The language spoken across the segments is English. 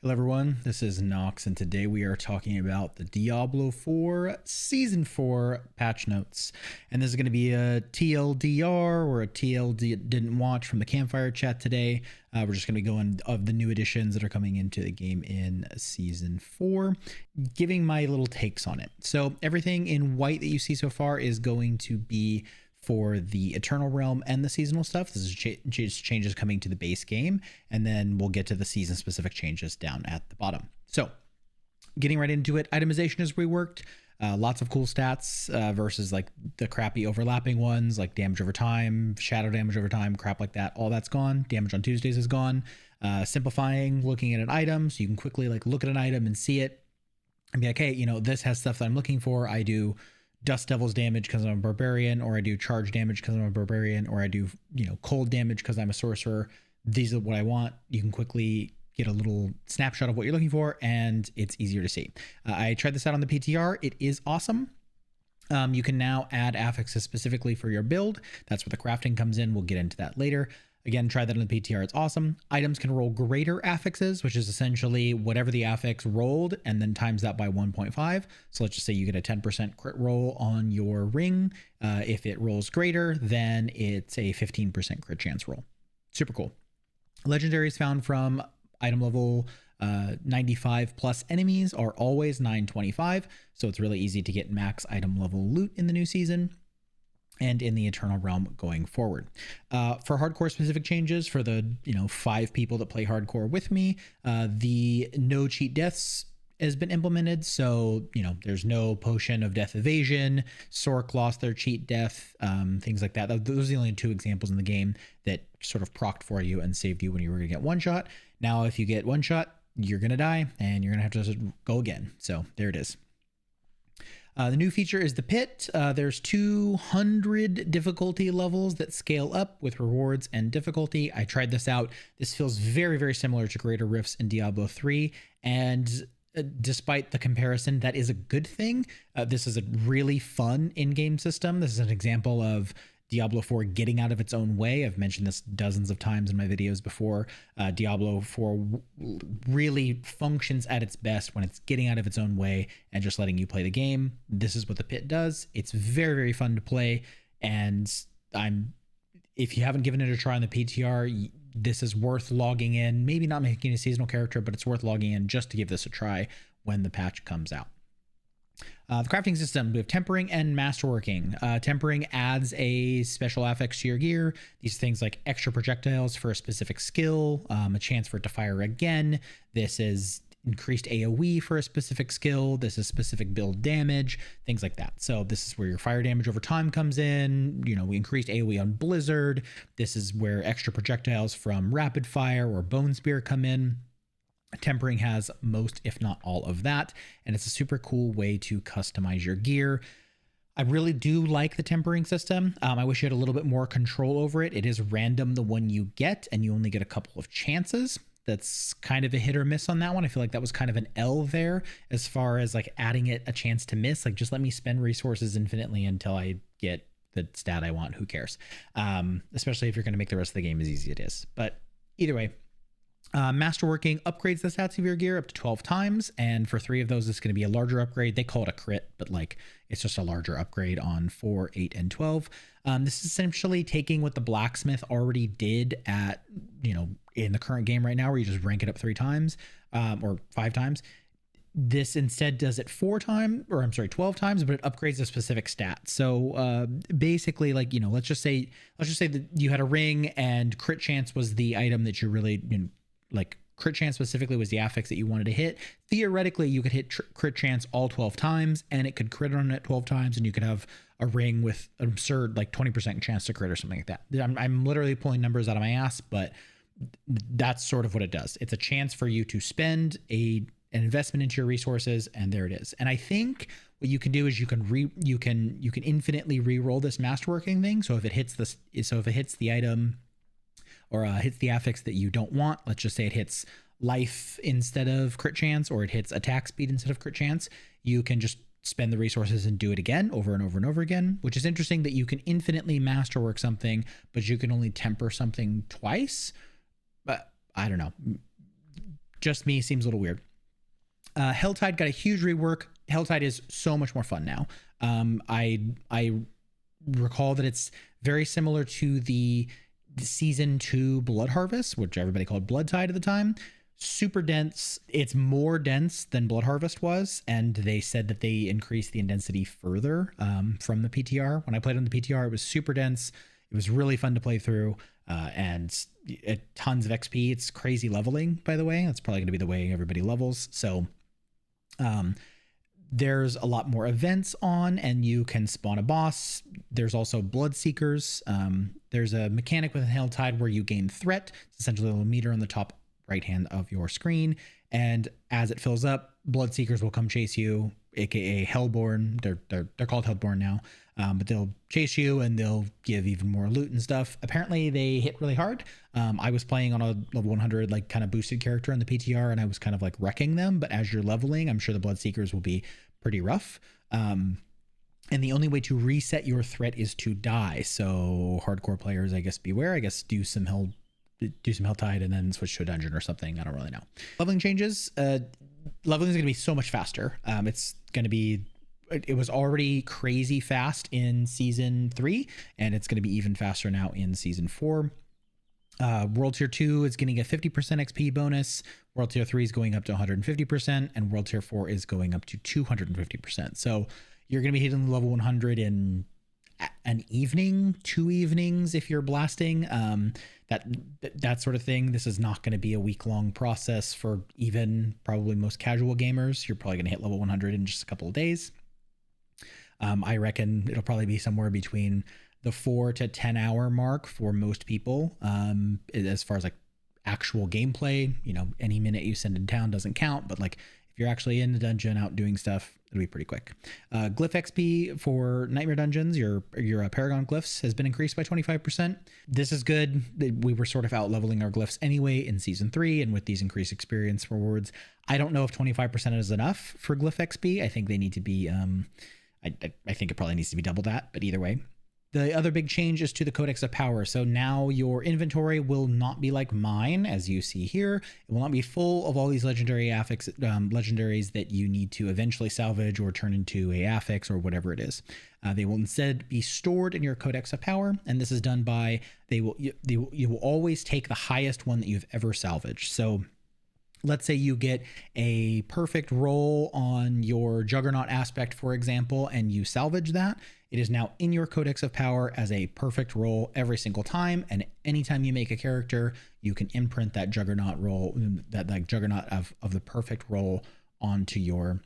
Hello everyone, this is Nox, and today we are talking about the Diablo 4 Season 4 patch notes. And this is going to be a TLDR or a TLD didn't watch from the Campfire chat today. We're just going to be going of the new additions that are coming into the game in Season 4, giving my little takes on it. So everything in white that you see so far is going to be for the Eternal Realm and the seasonal stuff. This is just changes coming to the base game, and then we'll get to the season specific changes down at the bottom. So getting right into it, itemization is reworked. Lots of cool stats versus like the crappy overlapping ones like damage over time, shadow damage over time, crap like that. All that's gone. Damage on Tuesdays is gone. Simplifying looking at an item so you can quickly like look at an item and see it and be like, hey, you know, this has stuff that I'm looking for. I do Dust Devil's damage because I'm a barbarian, or I do charge damage because I'm a barbarian, or I do, you know, cold damage because I'm a sorcerer. These are what I want. You can quickly get a little snapshot of what you're looking for, and it's easier to see. I tried this out on the PTR. It is awesome. You can now add affixes specifically for your build. That's where the crafting comes in. We'll get into that later. Again, try that on the PTR. It's awesome. Items can roll greater affixes, which is essentially whatever the affix rolled and then times that by 1.5. So let's just say you get a 10% crit roll on your ring. If it rolls greater, then it's a 15% crit chance roll. Super cool. Legendaries found from item level 95 plus enemies are always 925. So it's really easy to get max item level loot in the new season and in the Eternal Realm going forward. For hardcore specific changes, for the 5 people that play hardcore with me, the no cheat deaths has been implemented. So there's no potion of death evasion. Sork lost their cheat death, things like that. Those are the only 2 examples in the game that sort of procced for you and saved you when you were gonna get one shot. Now if you get one shot, you're gonna die and you're gonna have to go again. So there it is. The new feature is the pit. There's 200 difficulty levels that scale up with rewards and difficulty. I tried this out. This feels very, very similar to Greater Rifts in Diablo 3. And despite the comparison, that is a good thing. This is a really fun in-game system. This is an example of Diablo 4 getting out of its own way. I've mentioned this dozens of times in my videos before. Diablo 4 really functions at its best when it's getting out of its own way and just letting you play the game. This is what the pit does. It's very, very fun to play. And if you haven't given it a try on the PTR, this is worth logging in. Maybe not making a seasonal character, but it's worth logging in just to give this a try when the patch comes out. The crafting system, we have tempering and masterworking. Tempering adds a special affix to your gear. These things like extra projectiles for a specific skill, a chance for it to fire again. This is increased AoE for a specific skill. This is specific build damage, things like that. So this is where your fire damage over time comes in. We increased AoE on Blizzard. This is where extra projectiles from rapid fire or bone spear come in. Tempering has most, if not all of that, and it's a super cool way to customize your gear. I really do like the tempering system. I wish you had a little bit more control over it. It is random the one you get, and you only get a couple of chances. That's kind of a hit or miss on that one. I feel like that was kind of an L there as far as like adding it a chance to miss. Like just let me spend resources infinitely until I get the stat I want. Who cares? Especially if you're going to make the rest of the game as easy as it is. But either way, masterworking upgrades the stats of your gear up to 12 times, and for 3 of those it's going to be a larger upgrade. They call it a crit, but like it's just a larger upgrade on 4, 8, and 12. This is essentially taking what the blacksmith already did at in the current game right now, where you just rank it up 3 times or 5 times. This instead does it 12 times, but it upgrades a specific stat. So basically, like let's just say that you had a ring and crit chance was the item that you really like crit chance specifically was the affix that you wanted to hit. Theoretically, you could hit crit chance all 12 times and it could crit on it 12 times, and you could have a ring with an absurd like 20% chance to crit or something like that. I'm literally pulling numbers out of my ass, but that's sort of what it does. It's a chance for you to spend an investment into your resources, and there it is. And I think what you can do is you can infinitely re-roll this masterworking thing. So if it hits the item or hits the affix that you don't want, let's just say it hits life instead of crit chance, or it hits attack speed instead of crit chance, you can just spend the resources and do it again over and over and over again, which is interesting that you can infinitely masterwork something, but you can only temper something twice. But I don't know. just me, seems a little weird. Helltide got a huge rework. Helltide is so much more fun now. I recall that it's very similar to the season 2 Blood Harvest, which everybody called Bloodtide at the time. Super dense. It's more dense than Blood Harvest was, and they said that they increased the intensity further from the PTR. When I played on the PTR, it was super dense. It was really fun to play through, and tons of XP. It's crazy leveling, by the way. That's probably going to be the way everybody levels. So there's a lot more events on, and you can spawn a boss. There's also blood seekers. There's a mechanic with Helltide where you gain threat. It's essentially a little meter on the top right hand of your screen, and as it fills up, blood seekers will come chase you, aka Hellborn. They're called Hellborn now, but they'll chase you and they'll give even more loot and stuff. Apparently they hit really hard. I was playing on a level 100 like kind of boosted character in the PTR, and I was kind of like wrecking them, but as you're leveling, I'm sure the blood seekers will be pretty rough. And the only way to reset your threat is to die. So hardcore players, I guess, beware. I guess do some Helltide and then switch to a dungeon or something. I don't really know. Leveling changes. Leveling is going to be so much faster. It's going to be, it was already crazy fast in season 3, and it's going to be even faster now in season 4. World Tier 2 is getting a 50% XP bonus. World Tier 3 is going up to 150%, and World Tier 4 is going up to 250%. So you're going to be hitting level 100 in an evening, 2 evenings if you're blasting. That sort of thing. This is not going to be a week-long process for even probably most casual gamers. You're probably going to hit level 100 in just a couple of days. I reckon it'll probably be somewhere between the 4 to 10 hour mark for most people. As far as like actual gameplay, you know, any minute you spend in town doesn't count, but like if you're actually in the dungeon out doing stuff, it'll be pretty quick. Glyph XP for Nightmare Dungeons, your Paragon glyphs has been increased by 25%. This is good. We were sort of out leveling our glyphs anyway in season 3, and with these increased experience rewards, I don't know if 25% is enough for glyph XP. I think they need to be, I think it probably needs to be double that, but either way. The other big change is to the Codex of Power. So now your inventory will not be like mine, as you see here. It will not be full of all these legendary legendaries that you need to eventually salvage or turn into a affix or whatever it is. They will instead be stored in your Codex of Power, and this is done by you will always take the highest one that you've ever salvaged. So let's say you get a perfect roll on your Juggernaut aspect, for example, and you salvage that. It is now in your Codex of Power as a perfect roll every single time. And anytime you make a character, you can imprint that Juggernaut roll, that like Juggernaut of the perfect roll onto your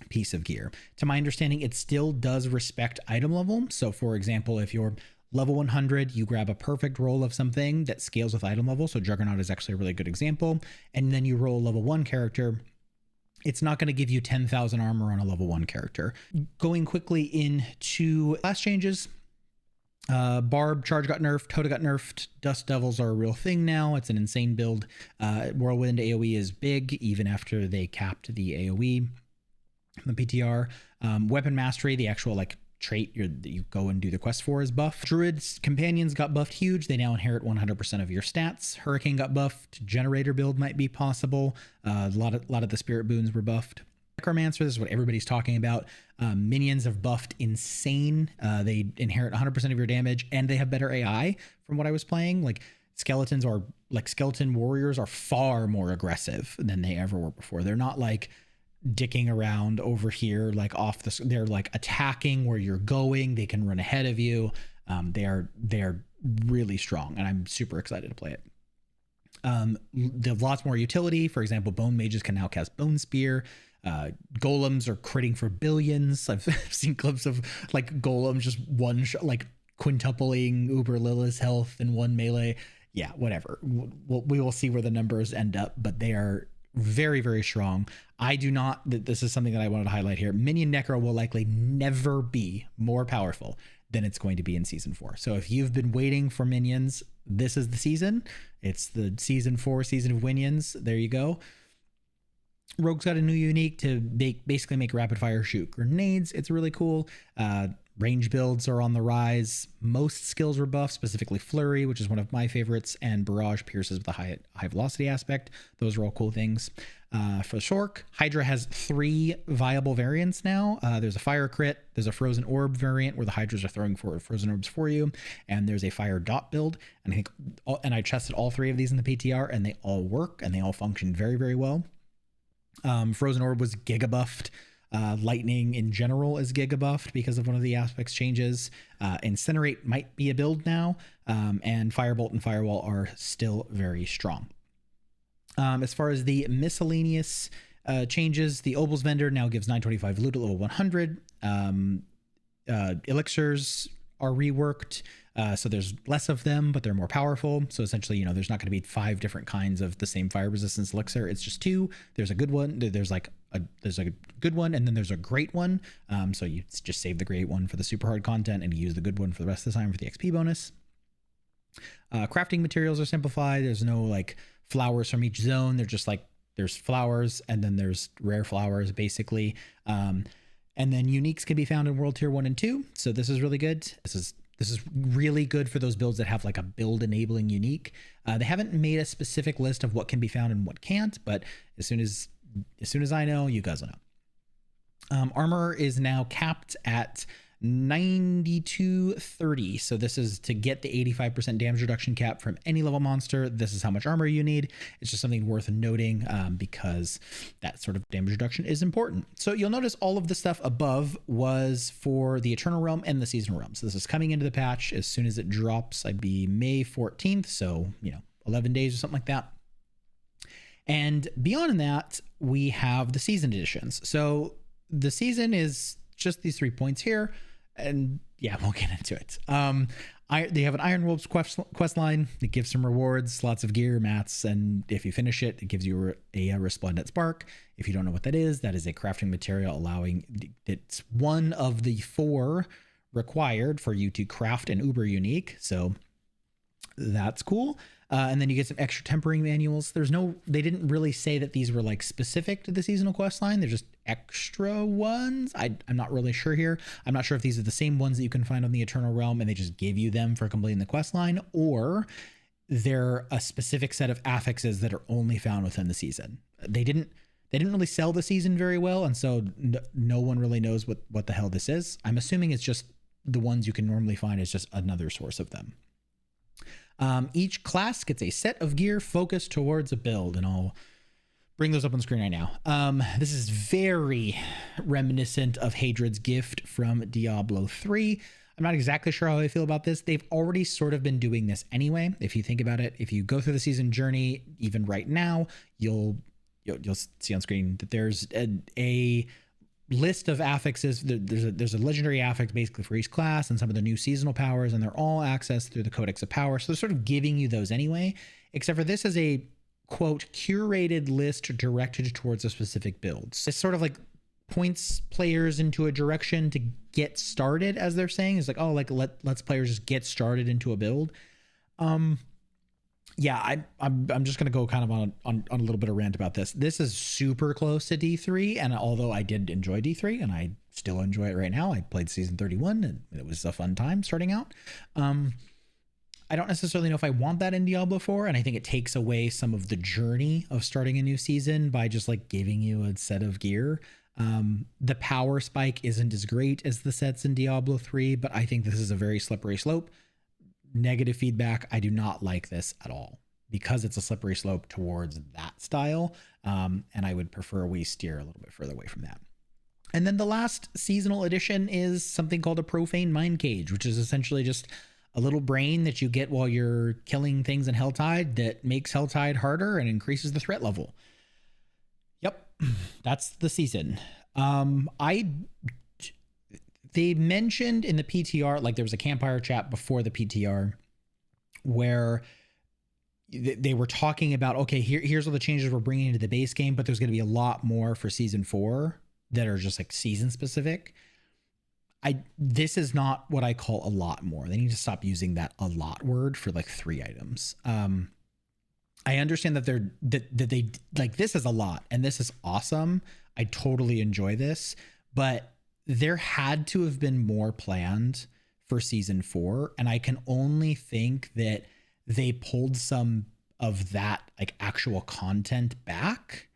piece of gear. To my understanding, it still does respect item level. So for example, if you're level 100, you grab a perfect roll of something that scales with item level. So Juggernaut is actually a really good example. And then you roll a level 1 character. It's not going to give you 10,000 armor on a level 1 character. Going quickly into class changes. Barb Charge got nerfed, Toda got nerfed, Dust Devils are a real thing now. It's an insane build. Whirlwind AoE is big, even after they capped the AoE. The PTR. Weapon Mastery, the actual like trait that you go and do the quest for, is buffed. Druid's Companions got buffed huge. They now inherit 100% of your stats. Hurricane got buffed. Generator build might be possible. A lot of the spirit boons were buffed. Necromancer, this is what everybody's talking about. Minions have buffed insane. They inherit 100% of your damage, and they have better AI from what I was playing. Like skeletons are like skeleton warriors are far more aggressive than they ever were before. They're not like dicking around over here like off the, they're like attacking where you're going. They can run ahead of you. They're really strong, and I'm super excited to play it. They have lots more utility. For example, bone mages can now cast bone spear. Golems are critting for billions. I've seen clips of like golems just one shot, like quintupling Uber Lilith's health in one melee. Yeah, whatever. We will see where the numbers end up, but they are very, very strong. I do not, this is something that I wanted to highlight here. Minion Necro will likely never be more powerful than it's going to be in season 4. So if you've been waiting for minions, this is the season. It's the season 4 season of minions. There you go. Rogue's got a new unique to basically make rapid fire shoot grenades. It's really cool. Range builds are on the rise. Most skills were buffed, specifically Flurry, which is one of my favorites, and Barrage Pierces with a high velocity aspect. Those are all cool things. For Shork, Hydra has 3 viable variants now. There's a Fire Crit, there's a Frozen Orb variant where the Hydras are throwing Frozen Orbs for you, and there's a Fire Dot build. And I think, I tested all 3 of these in the PTR, and they all work, and they all function very, very well. Frozen Orb was giga buffed. Lightning in general is giga buffed because of one of the aspects changes. Incinerate might be a build now, and Firebolt and Firewall are still very strong. As far as the miscellaneous changes, the Obols vendor now gives 925 loot at level 100. Elixirs are reworked, so there's less of them, but they're more powerful. So essentially, there's not going to be 5 different kinds of the same fire resistance elixir. It's just 2. There's a good one. There's a good one, and then there's a great one. So you just save the great one for the super hard content, and you use the good one for the rest of the time for the XP bonus. Crafting materials are simplified. There's no like flowers from each zone. They're just like there's flowers, and then there's rare flowers basically. And then uniques can be found in World Tier 1 and 2. So this is really good. This is really good for those builds that have like a build enabling unique. They haven't made a specific list of what can be found and what can't, but as soon as I know, you guys will know. Armor is now capped at 9230. So this is to get the 85% damage reduction cap from any level monster. This is how much armor you need. It's just something worth noting because that sort of damage reduction is important. So you'll notice all of the stuff above was for the Eternal Realm and the Seasonal Realm. So this is coming into the patch as soon as it drops. I'd be May 14th. So, 11 days or something like that. And beyond that, we have the season editions. So the season is just these 3 points here. And yeah, we'll get into it. They have an Iron Wolves quest line that gives some rewards, lots of gear, mats, and if you finish it, it gives you a Resplendent Spark. If you don't know what that is a crafting material it's one of the 4 required for you to craft an Uber unique. So that's cool. And then you get some extra tempering manuals. They didn't really say that these were like specific to the seasonal quest line. They're just extra ones. I'm not really sure here. I'm not sure if these are the same ones that you can find on the Eternal Realm and they just give you them for completing the quest line, or they're a specific set of affixes that are only found within the season. They didn't really sell the season very well, and so no one really knows what the hell this is. I'm assuming it's just the ones you can normally find is just another source of them. Each class gets a set of gear focused towards a build, and I'll bring those up on screen right now. This is very reminiscent of Hadred's gift from Diablo 3. I'm not exactly sure how I feel about this. They've already sort of been doing this anyway. If you think about it, if you go through the season journey, even right now, you'll see on screen that there's a list of affixes. There's a legendary affix basically for each class and some of the new seasonal powers, and they're all accessed through the Codex of Power. So they're sort of giving you those anyway, except for this is a quote curated list directed towards a specific build. So it's sort of like points players into a direction to get started, as they're saying. It's like, oh, like let's players just get started into a build. Yeah, I'm just gonna go kind of on a little bit of rant about this. This is super close to D3, and although I did enjoy D3 and I still enjoy it right now, I played season 31 and it was a fun time starting out. I don't necessarily know if I want that in Diablo 4, and I think it takes away some of the journey of starting a new season by just like giving you a set of gear. The power spike isn't as great as the sets in Diablo 3, but I think this is a very slippery slope. Negative feedback. I do not like this at all because it's a slippery slope towards that style. And I would prefer we steer a little bit further away from that. And then the last seasonal edition is something called a Profane Mind Cage, which is essentially just a little brain that you get while you're killing things in Helltide that makes Helltide harder and increases the threat level. Yep, that's the season. They mentioned in the PTR, like there was a Campfire chat before the PTR where they were talking about, okay, here's all the changes we're bringing into the base game, but there's going to be a lot more for season 4 that are just like season specific. This is not what I call a lot more. They need to stop using that a lot word for like 3 items. I understand that they like, this is a lot and this is awesome. I totally enjoy this, but there had to have been more planned for season 4, and I can only think that they pulled some of that like actual content back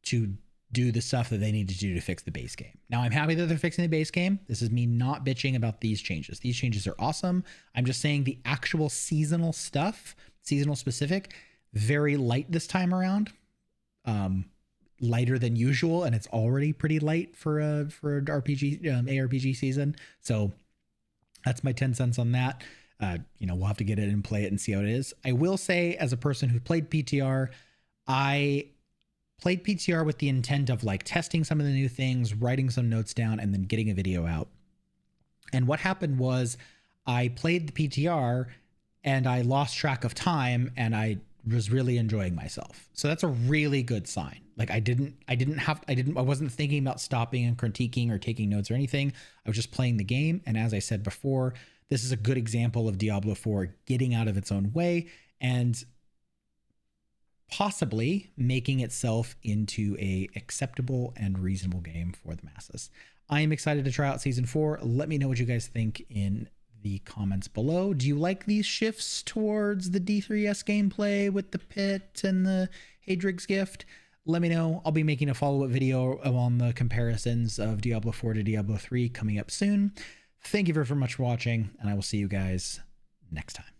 to do the stuff that they need to do to fix the base game. Now, I'm happy that they're fixing the base game. This is me not bitching about these changes. These changes are awesome. I'm just saying the actual seasonal stuff, seasonal specific, very light this time around. Lighter than usual, and it's already pretty light for an RPG ARPG season. So that's my 10 cents on that. We'll have to get it and play it and see how it is. I will say, as a person who played PTR, I played PTR with the intent of like testing some of the new things, writing some notes down, and then getting a video out. And what happened was I played the PTR and I lost track of time, and I was really enjoying myself. So that's a really good sign. Like I wasn't thinking about stopping and critiquing or taking notes or anything. I was just playing the game. And as I said before, this is a good example of Diablo 4 getting out of its own way and possibly making itself into a acceptable and reasonable game for the masses. I am excited to try out season 4. Let me know what you guys think in the comments below. Do you like these shifts towards the D3S gameplay with the pit and the Hadrig's gift? Let me know. I'll be making a follow-up video on the comparisons of Diablo 4 to Diablo 3 coming up soon. Thank you very much for watching, and I will see you guys next time.